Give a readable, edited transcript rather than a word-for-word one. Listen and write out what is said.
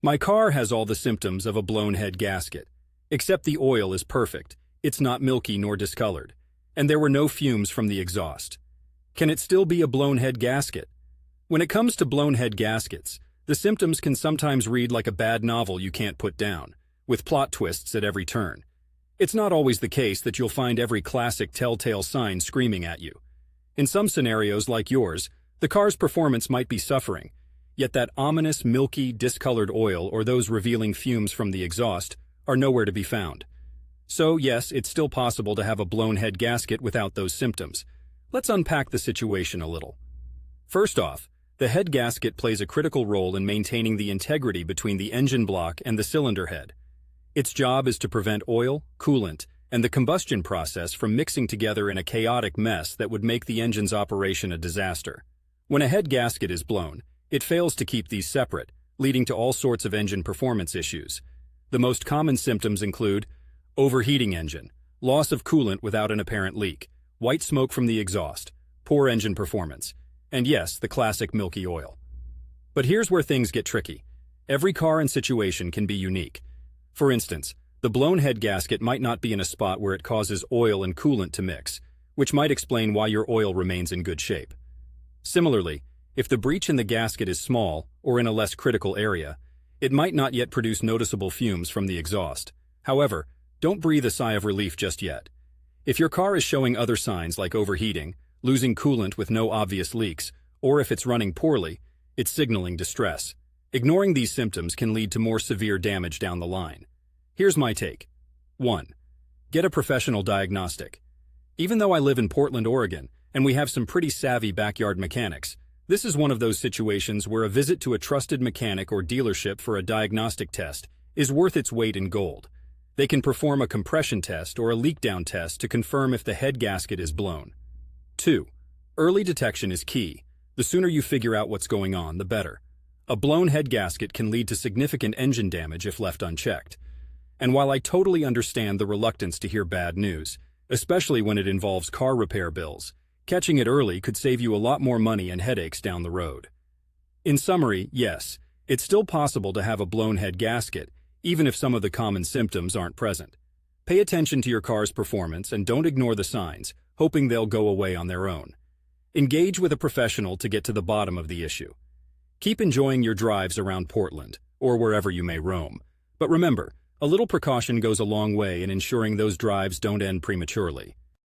My car has all the symptoms of a blown head gasket, except the oil is perfect, it's not milky nor discolored, and there were no fumes from the exhaust. Can it still be a blown head gasket? When it comes to blown head gaskets, the symptoms can sometimes read like a bad novel you can't put down, with plot twists at every turn. It's not always the case that you'll find every classic telltale sign screaming at you. In some scenarios like yours, the car's performance might be suffering, yet that ominous, milky, discolored oil or those revealing fumes from the exhaust are nowhere to be found. So yes, it's still possible to have a blown head gasket without those symptoms. Let's unpack the situation a little. First off, the head gasket plays a critical role in maintaining the integrity between the engine block and the cylinder head. Its job is to prevent oil, coolant, and the combustion process from mixing together in a chaotic mess that would make the engine's operation a disaster. When a head gasket is blown, it fails to keep these separate, leading to all sorts of engine performance issues. The most common symptoms include overheating engine, loss of coolant without an apparent leak, white smoke from the exhaust, poor engine performance, and yes, the classic milky oil. But here's where things get tricky. Every car and situation can be unique. For instance, the blown head gasket might not be in a spot where it causes oil and coolant to mix, which might explain why your oil remains in good shape. Similarly, if the breach in the gasket is small or in a less critical area, it might not yet produce noticeable fumes from the exhaust. However, don't breathe a sigh of relief just yet. If your car is showing other signs like overheating, losing coolant with no obvious leaks, or if it's running poorly, it's signaling distress. Ignoring these symptoms can lead to more severe damage down the line. Here's my take. 1. Get a professional diagnostic. Even though I live in Portland, Oregon, and we have some pretty savvy backyard mechanics, this is one of those situations where a visit to a trusted mechanic or dealership for a diagnostic test is worth its weight in gold. They can perform a compression test or a leak-down test to confirm if the head gasket is blown. 2. Early detection is key. The sooner you figure out what's going on, the better. A blown head gasket can lead to significant engine damage if left unchecked. And while I totally understand the reluctance to hear bad news, especially when it involves car repair bills, catching it early could save you a lot more money and headaches down the road. In summary, yes, it's still possible to have a blown head gasket, even if some of the common symptoms aren't present. Pay attention to your car's performance and don't ignore the signs, hoping they'll go away on their own. Engage with a professional to get to the bottom of the issue. Keep enjoying your drives around Portland, or wherever you may roam. But remember, a little precaution goes a long way in ensuring those drives don't end prematurely.